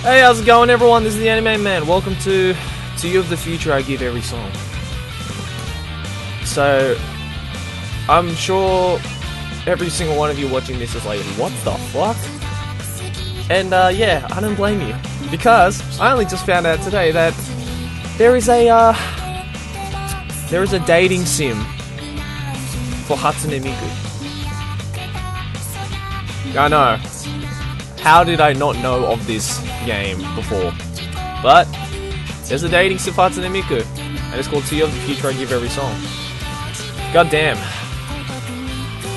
Hey, how's it going, everyone? This is the Anime Man. Welcome to You of the Future. I give every song. So, I'm sure every single one of you watching this is like, what the fuck? And yeah, I don't blame you, because I only just found out today that there is a dating sim for Hatsune Miku. I know. How did I not know of this game before? But there's a dating sim for Hatsune Miku, and it's called To You of the Future. I give every song. God damn.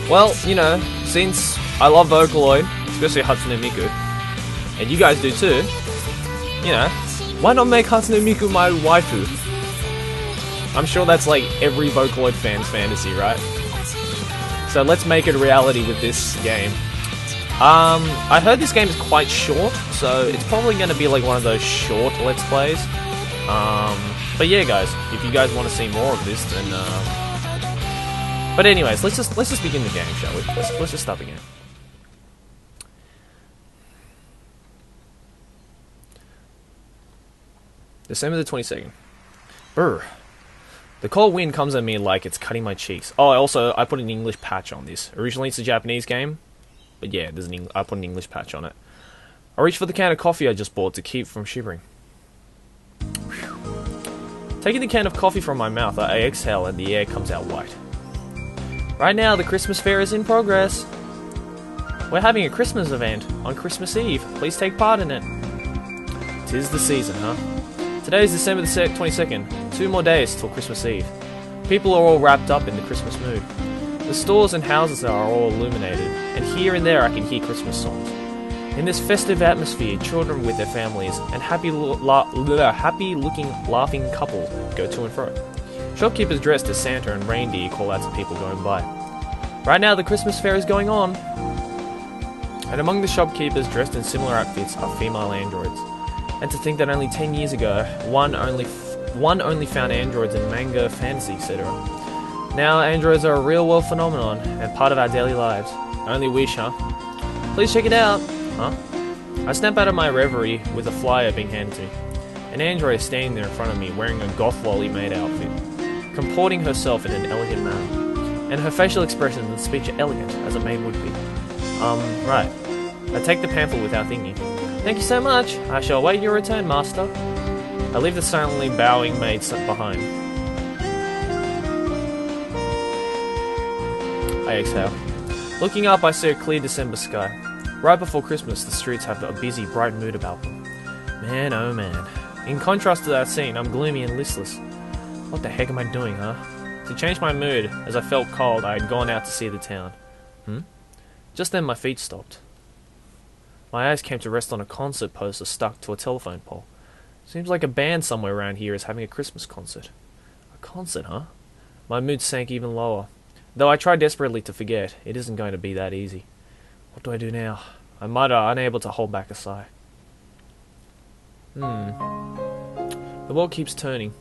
Well, you know, since I love Vocaloid, especially Hatsune Miku, and you guys do too, you know, why not make Hatsune Miku my waifu? I'm sure that's like every Vocaloid fan's fantasy, right? So let's make it a reality with this game. I heard this game is quite short, so it's probably going to be like one of those short Let's Plays. But yeah, guys, if you guys want to see more of this, then but anyways, let's just begin the game, shall we? Let's just start the game. December the 22nd. Brr. The cold wind comes at me like it's cutting my cheeks. Oh, I put an English patch on this. Originally, it's a Japanese game. But yeah, I put an English patch on it. I reach for the can of coffee I just bought to keep from shivering. Whew. Taking the can of coffee from my mouth, I exhale and the air comes out white. Right now, the Christmas fair is in progress. We're having a Christmas event on Christmas Eve. Please take part in it. 'Tis the season, huh? Today is December the 22nd. 2 more days till Christmas Eve. People are all wrapped up in the Christmas mood. The stores and houses are all illuminated, and here and there I can hear Christmas songs. In this festive atmosphere, children with their families and happy-looking, laughing couples go to and fro. Shopkeepers dressed as Santa and reindeer call out to people going by. Right now the Christmas fair is going on, and among the shopkeepers dressed in similar outfits are female androids. And to think that only 10 years ago, one only found androids in manga, fantasy, etc. Now, androids are a real-world phenomenon, and part of our daily lives. I only wish, huh? Please check it out! Huh? I snap out of my reverie with a flyer being handed to me. An android is standing there in front of me, wearing a goth lolly maid outfit, comporting herself in an elegant manner, and her facial expressions and speech are elegant, as a maid would be. Right. I take the pamphlet without thinking. Thank you so much! I shall await your return, master. I leave the silently bowing maid behind. I exhale. Looking up, I see a clear December sky. Right before Christmas, the streets have a busy, bright mood about them. Man, oh man. In contrast to that scene, I'm gloomy and listless. What the heck am I doing, huh? To change my mood, as I felt cold, I had gone out to see the town. Just then my feet stopped. My eyes came to rest on a concert poster stuck to a telephone pole. Seems like a band somewhere around here is having a Christmas concert. A concert, huh? My mood sank even lower. Though I try desperately to forget, it isn't going to be that easy. What do I do now? I mutter, unable to hold back a sigh. The world keeps turning.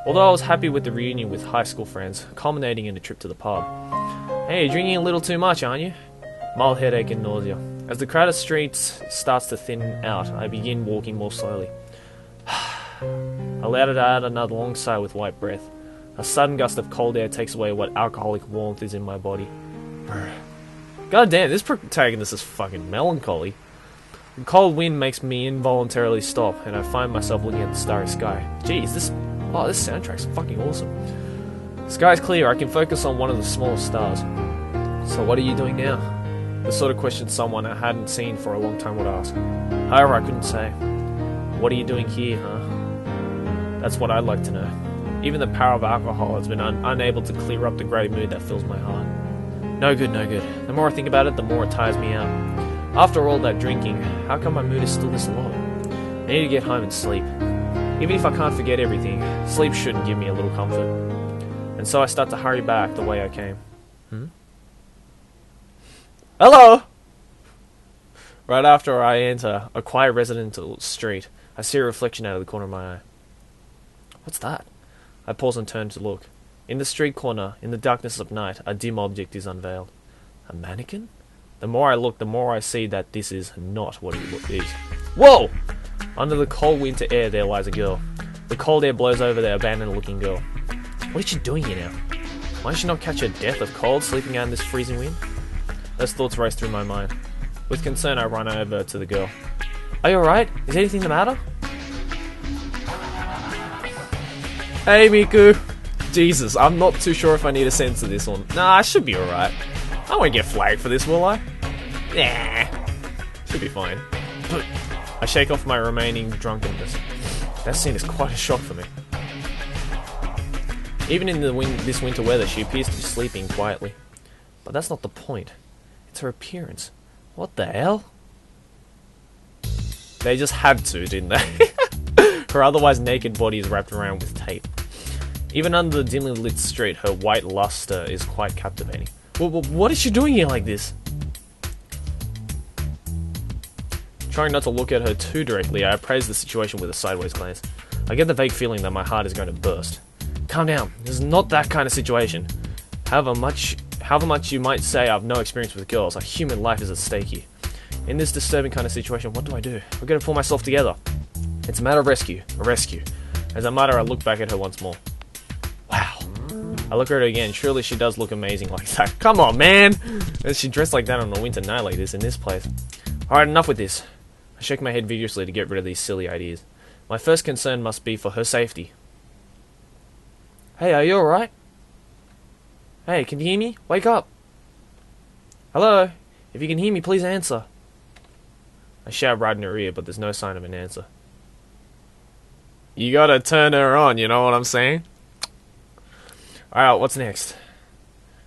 Although I was happy with the reunion with high school friends, culminating in a trip to the pub. Hey, you're drinking a little too much, aren't you? Mild headache and nausea. As the crowded streets starts to thin out, I begin walking more slowly. I let out another long sigh with white breath. A sudden gust of cold air takes away what alcoholic warmth is in my body. God damn, this protagonist is fucking melancholy. The cold wind makes me involuntarily stop, and I find myself looking at the starry sky. Jeez, this soundtrack's fucking awesome. The sky's clear, I can focus on one of the smallest stars. So what are you doing now? The sort of question someone I hadn't seen for a long time would ask. However, I couldn't say. What are you doing here, huh? That's what I'd like to know. Even the power of alcohol has been unable to clear up the grey mood that fills my heart. No good, no good. The more I think about it, the more it tires me out. After all that drinking, how come my mood is still this low? I need to get home and sleep. Even if I can't forget everything, sleep shouldn't give me a little comfort. And so I start to hurry back the way I came. Hello! Right after I enter a quiet residential street, I see a reflection out of the corner of my eye. What's that? I pause and turn to look. In the street corner, in the darkness of night, a dim object is unveiled. A mannequin? The more I look, the more I see that this is not what it is. Whoa! Under the cold winter air there lies a girl. The cold air blows over the abandoned-looking girl. What is she doing here now? Might she not catch her death of cold sleeping out in this freezing wind? Those thoughts race through my mind. With concern, I run over to the girl. Are you alright? Is anything the matter? Hey, Miku! Jesus, I'm not too sure if I need to censor this one. Nah, I should be alright. I won't get flagged for this, will I? Nah. Should be fine. I shake off my remaining drunkenness. That scene is quite a shock for me. Even in this winter weather, she appears to be sleeping quietly. But that's not the point. It's her appearance. What the hell? They just had to, didn't they? Her otherwise naked body is wrapped around with tape. Even under the dimly lit street, her white luster is quite captivating. What is she doing here like this? Trying not to look at her too directly, I appraise the situation with a sideways glance. I get the vague feeling that my heart is going to burst. Calm down, this is not that kind of situation. However much you might say I have no experience with girls, a human life is at stake here. In this disturbing kind of situation, what do? I've got to pull myself together. It's a matter of rescue, a rescue. As I mutter, I look back at her once more. Wow. I look at her again, surely she does look amazing like that. Come on, man! Is she dressed like that on a winter night like this in this place? Alright, enough with this. I shake my head vigorously to get rid of these silly ideas. My first concern must be for her safety. Hey, are you alright? Hey, can you hear me? Wake up! Hello? If you can hear me, please answer. I shout right in her ear, but there's no sign of an answer. You gotta turn her on, you know what I'm saying? Alright, what's next?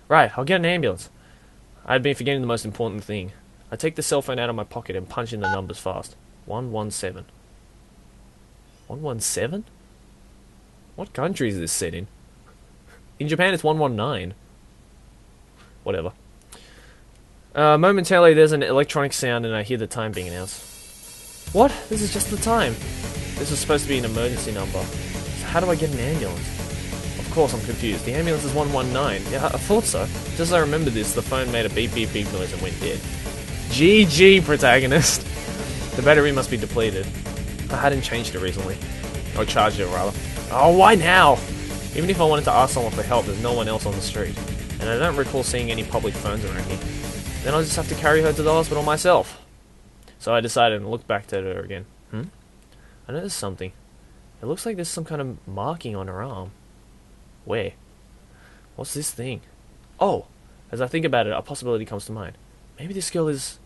Right, I'll get an ambulance. I had been forgetting the most important thing. I take the cell phone out of my pocket and punch in the numbers fast. 117. 117? What country is this set in? In Japan it's 119. Whatever. Momentarily there's an electronic sound and I hear the time being announced. What? This is just the time. This is supposed to be an emergency number. So how do I get an ambulance? Of course I'm confused. The ambulance is 119. Yeah, I thought so. Just as I remember this, the phone made a beep beep beep noise and went dead. GG, protagonist. The battery must be depleted. I hadn't changed it recently. Or charged it, rather. Oh, why now? Even if I wanted to ask someone for help, there's no one else on the street. And I don't recall seeing any public phones around here. Then I'll just have to carry her to the hospital myself. So I decided and looked back at her again. I noticed something. It looks like there's some kind of marking on her arm. Where? What's this thing? Oh! As I think about it, a possibility comes to mind. Maybe this girl is...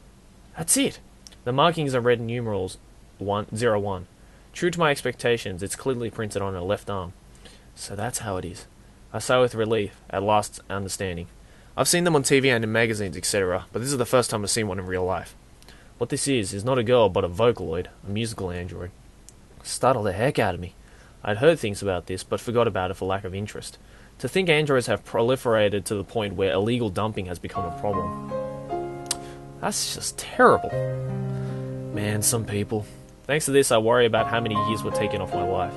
That's it! The markings are red numerals 01. True to my expectations, it's clearly printed on her left arm. So that's how it is. I sigh with relief, at last understanding. I've seen them on TV and in magazines, etc., but this is the first time I've seen one in real life. What this is not a girl, but a Vocaloid, a musical android. Startled the heck out of me. I'd heard things about this, but forgot about it for lack of interest. To think androids have proliferated to the point where illegal dumping has become a problem. That's just terrible. Man, some people. Thanks to this, I worry about how many years were taken off my life.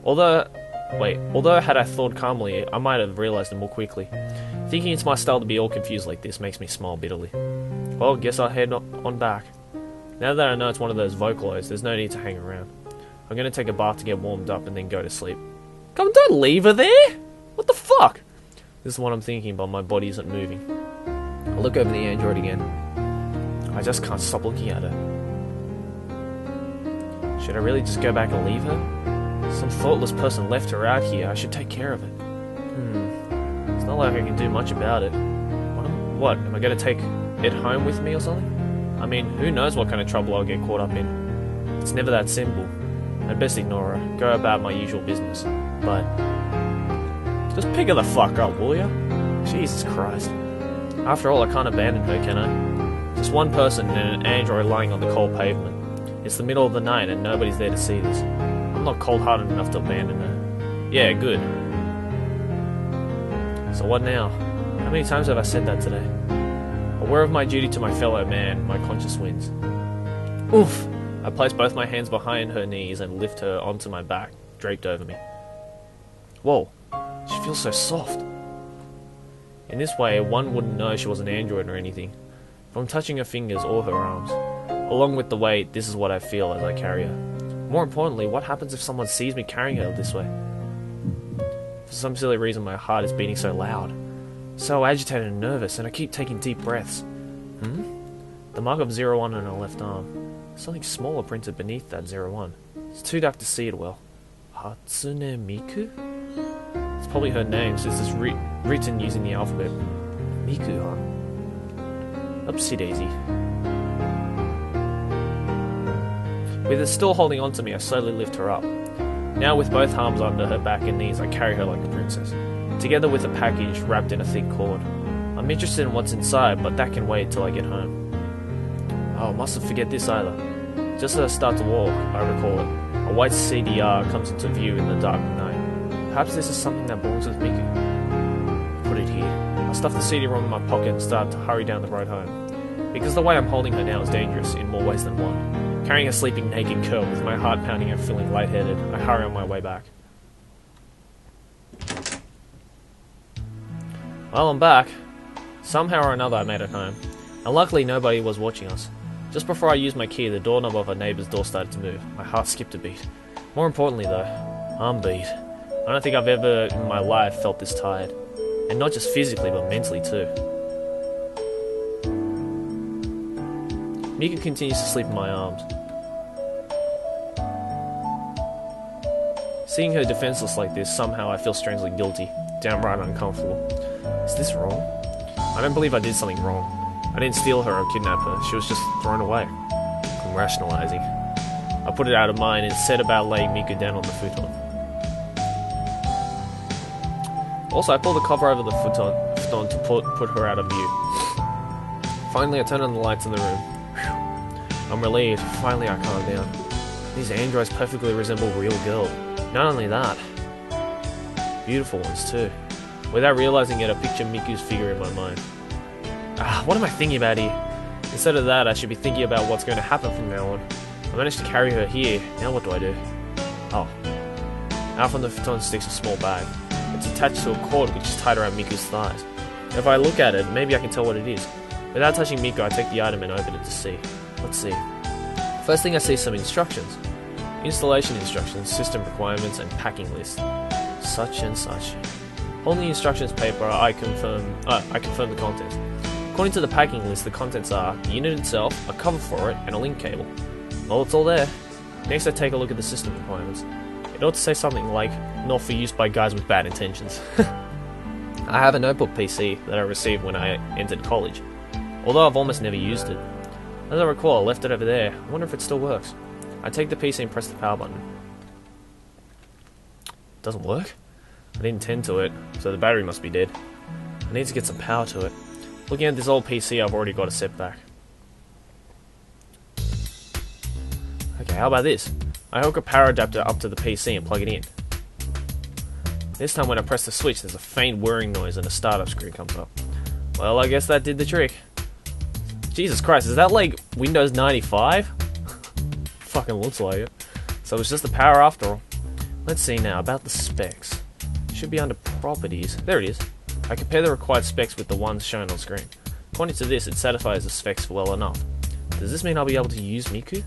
Although had I thought calmly, I might have realized it more quickly. Thinking it's my style to be all confused like this makes me smile bitterly. Well, guess I'll head on back. Now that I know it's one of those Vocaloids, there's no need to hang around. I'm gonna take a bath to get warmed up and then go to sleep. Come, don't leave her there! What the fuck? This is what I'm thinking, but my body isn't moving. I look over the android again. I just can't stop looking at her. Should I really just go back and leave her? Some thoughtless person left her out here. I should take care of it. It's not like I can do much about it. What? Am I going to take it home with me or something? I mean, who knows what kind of trouble I'll get caught up in. It's never that simple. I'd best ignore her. Go about my usual business. But... just pick her the fuck up, will ya? Jesus Christ. After all, I can't abandon her, can I? Just one person and an android lying on the cold pavement. It's the middle of the night and nobody's there to see this. I'm not cold-hearted enough to abandon her. Yeah, good. So what now? How many times have I said that today? Aware of my duty to my fellow man, my conscience wins. Oof! I place both my hands behind her knees and lift her onto my back, draped over me. Whoa, she feels so soft. In this way, one wouldn't know she was an android or anything. From touching her fingers or her arms. Along with the weight, this is what I feel as I carry her. More importantly, what happens if someone sees me carrying her this way? For some silly reason, my heart is beating so loud. So agitated and nervous, and I keep taking deep breaths. The mark of 01 on her left arm. Something smaller printed beneath that 01. It's too dark to see it well. Hatsune Miku? It's probably her name, since it's written using the alphabet. Miku, huh? Oopsie daisy. With her still holding on to me, I slowly lift her up. Now with both arms under her back and knees, I carry her like a princess, together with a package wrapped in a thick cord. I'm interested in what's inside, but that can wait till I get home. Oh, mustn't forget this either. Just as I start to walk, I recall it. A white CDR comes into view in the dark night. Perhaps this is something that belongs with Miku. Put it here. I stuff the CD-ROM in my pocket and start to hurry down the road home. Because the way I'm holding her now is dangerous in more ways than one. Carrying a sleeping naked girl with my heart pounding and feeling lightheaded, I hurry on my way back. Well, I'm back. Somehow or another I made it home. And luckily nobody was watching us. Just before I used my key, the doorknob of our neighbour's door started to move. My heart skipped a beat. More importantly though, I'm beat. I don't think I've ever in my life felt this tired. And not just physically, but mentally too. Miku continues to sleep in my arms. Seeing her defenseless like this, somehow I feel strangely guilty, downright uncomfortable. Is this wrong? I don't believe I did something wrong. I didn't steal her or kidnap her, she was just thrown away. I'm rationalizing. I put it out of mind and set about laying Miku down on the futon. Also, I pull the cover over the futon to put her out of view. Finally, I turn on the lights in the room. Whew. I'm relieved. Finally, I calm down. These androids perfectly resemble real girls. Not only that, beautiful ones too. Without realizing it, I picture Miku's figure in my mind. What am I thinking about here? Instead of that, I should be thinking about what's going to happen from now on. I managed to carry her here. Now what do I do? Oh. Out from the futon sticks a small bag. It's attached to a cord which is tied around Miku's thighs. If I look at it, maybe I can tell what it is. Without touching Miku, I take the item and open it to see. Let's see. First thing I see is some instructions. Installation instructions, system requirements, and packing list. Such and such. On the instructions paper, I confirm the contents. According to the packing list, the contents are the unit itself, a cover for it, and a link cable. Well, it's all there. Next, I take a look at the system requirements. It ought to say something like, not for use by guys with bad intentions. I have a notebook PC that I received when I entered college, although I've almost never used it. As I recall, I left it over there. I wonder if it still works. I take the PC and press the power button. Doesn't work? I didn't tend to it, so the battery must be dead. I need to get some power to it. Looking at this old PC, I've already got a setback. Okay, how about this? I hook a power adapter up to the PC and plug it in. This time when I press the switch, there's a faint whirring noise and a startup screen comes up. Well, I guess that did the trick. Jesus Christ, is that like Windows 95? Fucking looks like it. So it's just the power after all. Let's see now, about the specs. Should be under properties. There it is. I compare the required specs with the ones shown on screen. According to this, it satisfies the specs well enough. Does this mean I'll be able to use Miku?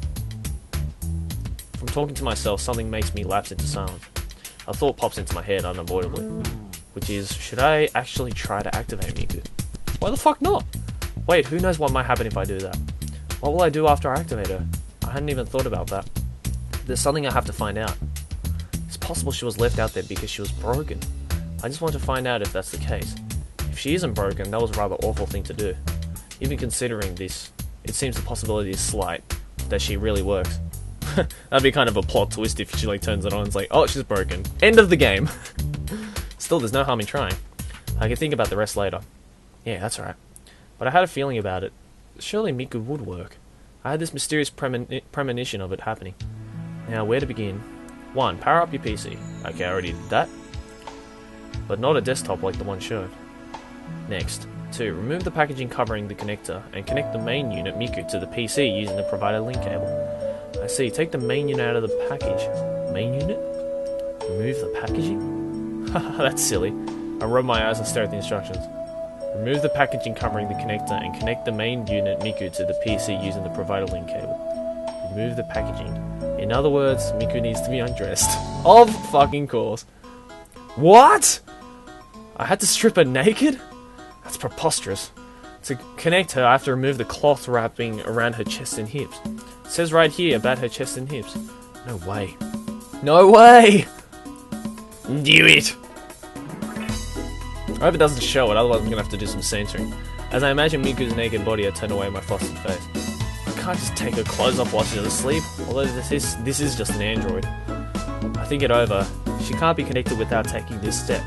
From talking to myself, something makes me lapse into silence. A thought pops into my head unavoidably, which is, should I actually try to activate Miku? Why the fuck not? Wait, who knows what might happen if I do that? What will I do after I activate her? I hadn't even thought about that. There's something I have to find out. It's possible she was left out there because she was broken. I just want to find out if that's the case. If she isn't broken, that was a rather awful thing to do. Even considering this, it seems the possibility is slight that she really works. That'd be kind of a plot twist if she like turns it on and it's like, oh, she's broken. End of the game. Still, there's no harm in trying. I can think about the rest later. Yeah, that's right. But I had a feeling about it. Surely Miku would work. I had this mysterious premonition of it happening. Now, where to begin? 1. Power up your PC. Okay, I already did that. But not a desktop like the one shown. Next. 2. Remove the packaging covering the connector and connect the main unit Miku to the PC using the provided link cable. I see. Take the main unit out of the package. Main unit? Remove the packaging? Haha, that's silly. I rub my eyes and stare at the instructions. Remove the packaging covering the connector and connect the main unit Miku to the PC using the provided link cable. Remove the packaging. In other words, Miku needs to be undressed. Of fucking course. What? I had to strip her naked? That's preposterous. To connect her, I have to remove the cloth wrapping around her chest and hips. It says right here about her chest and hips. No way. No way! Do it! I hope it doesn't show it, otherwise I'm gonna have to do some censoring. As I imagine Miku's naked body, I turn away my flustered face. I can't just take her clothes off while she's asleep, although this is just an android. I think it over. She can't be connected without taking this step.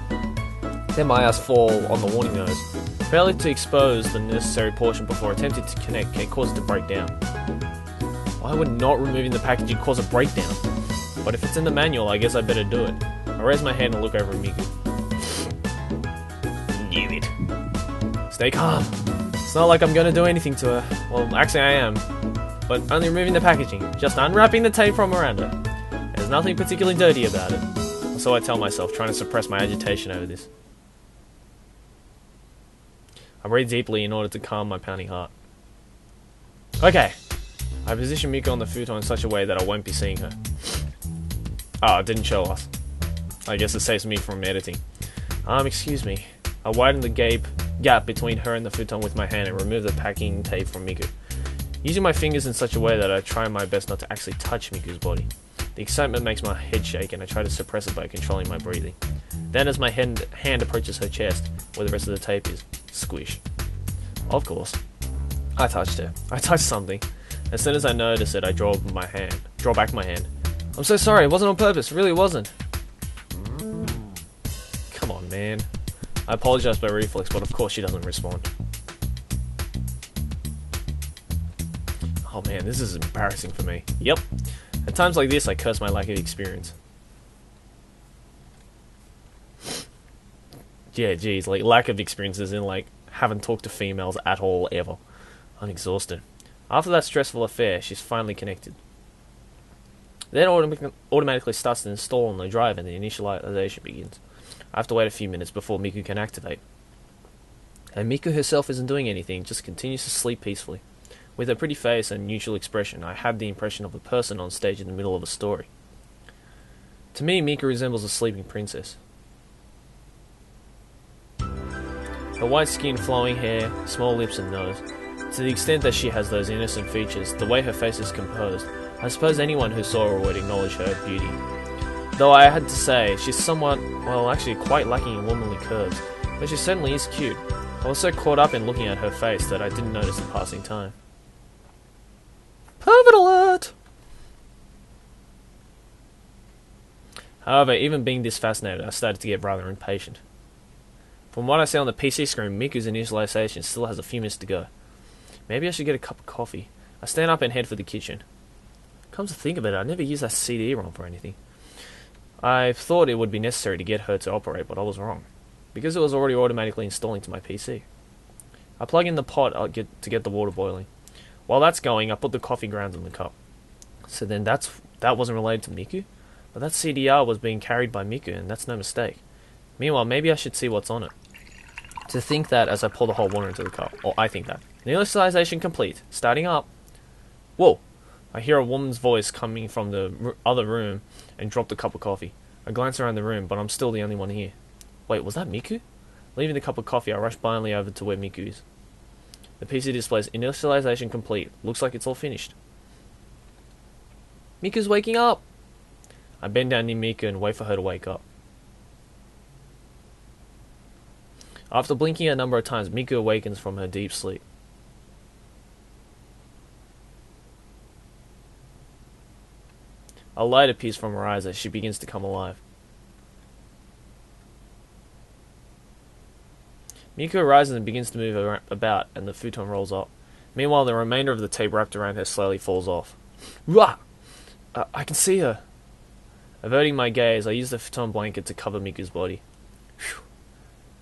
Then my ass fall on the warning nose. Failure to expose the necessary portion before attempting to connect can cause it to break down. Why would not removing the packaging cause a breakdown? But if it's in the manual, I guess I better do it. I raise my hand and look over at Miku. Knew it. Stay calm. It's not like I'm gonna do anything to her. Well, actually I am. But only removing the packaging. Just unwrapping the tape from around her. There's nothing particularly dirty about it. So I tell myself, trying to suppress my agitation over this. I breathe deeply in order to calm my pounding heart. Okay. I position Miku on the futon in such a way that I won't be seeing her. Oh, it didn't show us. I guess it saves me from editing. Excuse me. I widen the gap between her and the futon with my hand and remove the packing tape from Miku. Using my fingers in such a way that I try my best not to actually touch Miku's body. The excitement makes my head shake and I try to suppress it by controlling my breathing. Then as my hand approaches her chest, where the rest of the tape is, squish. Of course. I touched her. I touched something. As soon as I notice it, I draw back my hand. I'm so sorry, it wasn't on purpose, it really wasn't. Come on, man. I apologize by reflex, but of course she doesn't respond. Oh man, this is embarrassing for me. Yep. At times like this, I curse my lack of experience. Yeah, geez, like lack of experiences in like haven't talked to females at all ever. I'm exhausted. After that stressful affair, she's finally connected. Then automatically starts to install on the drive and the initialization begins. I have to wait a few minutes before Miku can activate. And Miku herself isn't doing anything, just continues to sleep peacefully. With her pretty face and neutral expression, I had the impression of a person on stage in the middle of a story. To me, Miku resembles a sleeping princess. Her white skin, flowing hair, small lips and nose. To the extent that she has those innocent features, the way her face is composed, I suppose anyone who saw her would acknowledge her beauty. Though I had to say, she's somewhat, well, actually quite lacking in womanly curves, but she certainly is cute. I was so caught up in looking at her face that I didn't notice the passing time. Pervert alert! However, even being this fascinated, I started to get rather impatient. From what I see on the PC screen, Miku's initialization still has a few minutes to go. Maybe I should get a cup of coffee. I stand up and head for the kitchen. Come to think of it, I never used that CD-ROM for anything. I thought it would be necessary to get her to operate, but I was wrong, because it was already automatically installing to my PC. I plug in the pot to get the water boiling. While that's going, I put the coffee grounds in the cup. So then that wasn't related to Miku? But that CDR was being carried by Miku, and that's no mistake. Meanwhile, maybe I should see what's on it. To think that as I pour the hot water into the cup. Or I think that. Initialization complete. Starting up. Whoa! I hear a woman's voice coming from the other room and drop the cup of coffee. I glance around the room, but I'm still the only one here. Wait, was that Miku? Leaving the cup of coffee, I rush blindly over to where Miku is. The PC displays initialization complete. Looks like it's all finished. Miku's waking up! I bend down near Miku and wait for her to wake up. After blinking a number of times, Miku awakens from her deep sleep. A light appears from her eyes as she begins to come alive. Miku arises and begins to move about, and the futon rolls up. Meanwhile, the remainder of the tape wrapped around her slowly falls off. Rah! I can see her! Averting my gaze, I use the futon blanket to cover Miku's body. Phew.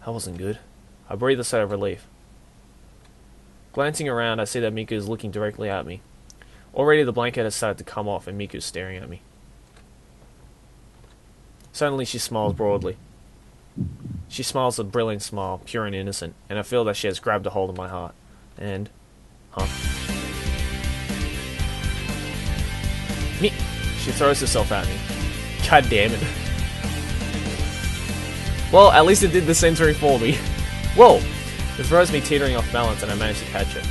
That wasn't good. I breathe a sigh of relief. Glancing around, I see that Miku is looking directly at me. Already the blanket has started to come off and Miku is staring at me. Suddenly she smiles broadly. She smiles a brilliant smile, pure and innocent, and I feel that she has grabbed a hold of my heart. And... huh? Me. She throws herself at me. God damn it. Well, at least it did the censoring for me. Whoa! It throws me teetering off balance and I managed to catch it.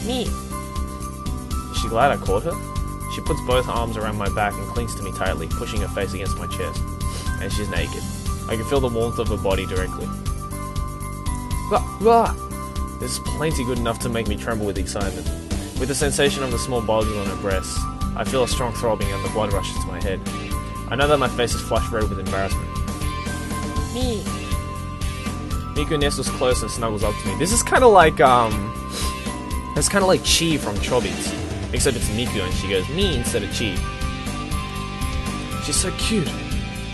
Me. Is she glad I caught her? She puts both arms around my back and clings to me tightly, pushing her face against my chest. And she's naked. I can feel the warmth of her body directly. This is plenty good enough to make me tremble with excitement. With the sensation of the small bulges on her breasts, I feel a strong throbbing and the blood rushes to my head. I know that my face is flushed red with embarrassment. Me. Miku nestles close and snuggles up to me. This is kind of like, it's kind of like Chi from Chobits. Except it's Miku and she goes me instead of Chi. She's so cute.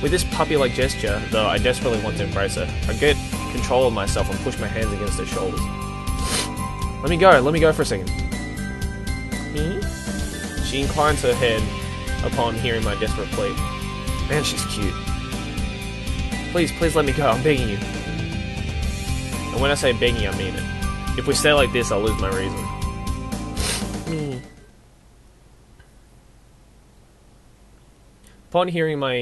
With this puppy-like gesture, though I desperately want to embrace her, I get control of myself and push my hands against her shoulders. Let me go for a second. Me? She inclines her head upon hearing my desperate plea. Man, she's cute. Please let me go, I'm begging you. And when I say begging, I mean it. If we stay like this, I'll lose my reason. Me. Upon hearing my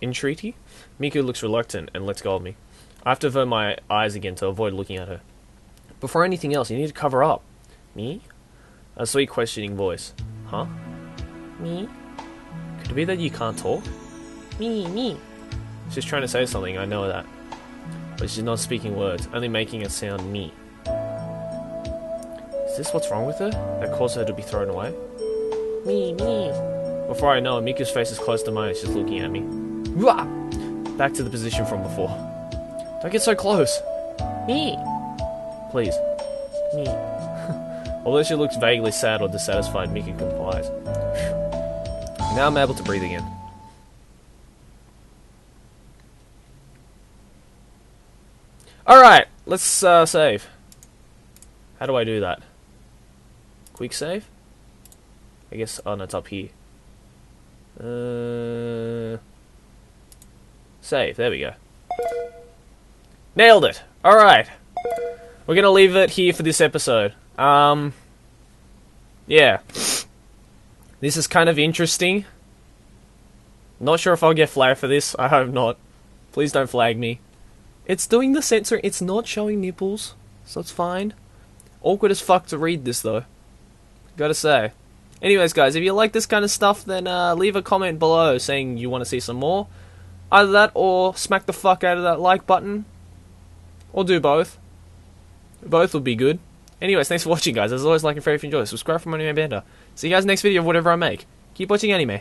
entreaty, Miku looks reluctant and lets go of me. I have to avert my eyes again to avoid looking at her. Before anything else, you need to cover up. Me? A sweet questioning voice. Huh? Me? Could it be that you can't talk? Me. She's trying to say something, I know that. But she's not speaking words, only making it sound me. Is this what's wrong with her? That caused her to be thrown away? Me. Before I know it, Miku's face is close to mine and she's looking at me. Wah! Back to the position from before. Don't get so close. Me. Please. Me. Although she looks vaguely sad or dissatisfied, Miku complies. Now I'm able to breathe again. Alright, let's save. How do I do that? Quick save? I guess, oh no, it's up here. Save, there we go. Nailed it! Alright. We're gonna leave it here for this episode. Yeah. This is kind of interesting. Not sure if I'll get flagged for this. I hope not. Please don't flag me. It's doing the censoring. It's not showing nipples, so it's fine. Awkward as fuck to read this, though. Gotta say. Anyways, guys, if you like this kind of stuff, then leave a comment below saying you want to see some more. Either that, or smack the fuck out of that like button. Or do both. Both would be good. Anyways, thanks for watching, guys. As always, like and favorite if you enjoy. Subscribe for more anime banter. See you guys next video of whatever I make. Keep watching anime.